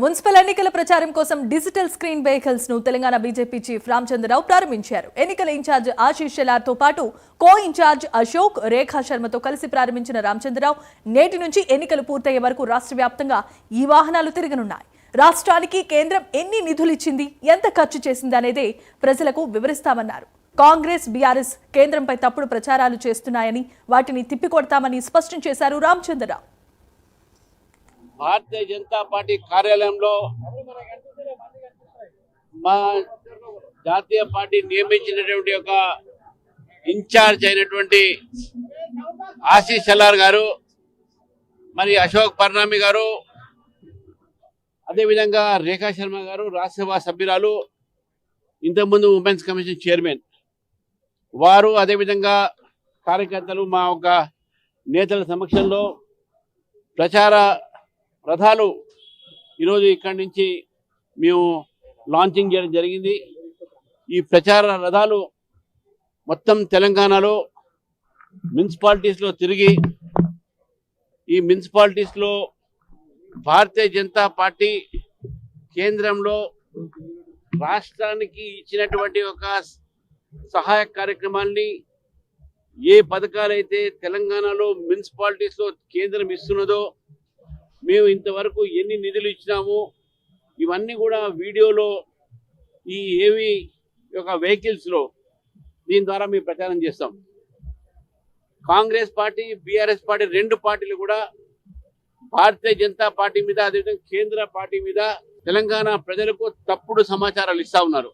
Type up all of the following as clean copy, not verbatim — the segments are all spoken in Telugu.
మున్సిపల్ ఎన్నికల ప్రచారం కోసం డిజిటల్ స్క్రీన్ వెహికల్స్ ను తెలంగాణ బీజేపీ చీఫ్ రామచంద్రరావు ప్రారంభించారు. ఎన్నికల ఇన్ఛార్జ్ ఆశీష్ షెలార్ తో పాటు కో ఇన్ఛార్జ్ అశోక్, రేఖా శర్మతో కలిసి ప్రారంభించిన రామచంద్రరావు నేటి నుంచి ఎన్నికలు పూర్తయ్యే వరకు రాష్ట్ర వ్యాప్తంగా ఈ వాహనాలు తిరగనున్నాయి. రాష్ట్రానికి కేంద్రం ఎన్ని నిధులు ఇచ్చింది, ఎంత ఖర్చు చేసింది అనేది ప్రజలకు వివరిస్తామన్నారు. కాంగ్రెస్, బీఆర్ఎస్ కేంద్రంపై తప్పుడు ప్రచారాలు చేస్తున్నాయని, వాటిని తిప్పికొడతామని స్పష్టం చేశారు రామచంద్రరావు. భారతీయ జనతా పార్టీ కార్యాలయంలో మా జాతీయ పార్టీ నియమించినటువంటి ఒక ఇన్ఛార్జ్ అయినటువంటి ఆశీష్ షెలార్ గారు, మరి అశోక్ పర్నామి గారు, అదేవిధంగా రేఖా శర్మ గారు రాజ్యసభ సభ్యురాలు, ఇంతకుముందు ఉమెన్స్ కమిషన్ చైర్మన్ వారు, అదేవిధంగా కార్యకర్తలు మా ఒక నేతల సమక్షంలో ప్రచార రథాలు ఈరోజు ఇక్కడి నుంచి మేము లాంచింగ్ చేయడం జరిగింది. ఈ ప్రచార రథాలు మొత్తం తెలంగాణలో మున్సిపాలిటీస్లో తిరిగి, ఈ మున్సిపాలిటీస్లో భారతీయ జనతా పార్టీ కేంద్రంలో రాష్ట్రానికి ఇచ్చినటువంటి ఒక సహాయ కార్యక్రమాల్ని, ఏ పథకాలైతే తెలంగాణలో మున్సిపాలిటీస్లో కేంద్రం ఇస్తున్నదో, మేము ఇంతవరకు ఎన్ని నిధులు ఇచ్చినాము, ఇవన్నీ కూడా వీడియోలో ఈ ఏవి ఒక వెహికల్స్లో దీని ద్వారా మేము ప్రచారం చేస్తాం. కాంగ్రెస్ పార్టీ, బీఆర్ఎస్ పార్టీ రెండు పార్టీలు కూడా భారతీయ జనతా పార్టీ మీద, అదేవిధంగా కేంద్ర పార్టీ మీద తెలంగాణ ప్రజలకు తప్పుడు సమాచారాలు ఇస్తా ఉన్నారు.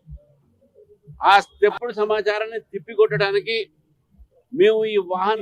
ఆ తప్పుడు సమాచారాన్ని తిప్పికొట్టడానికి మేము ఈ వాహన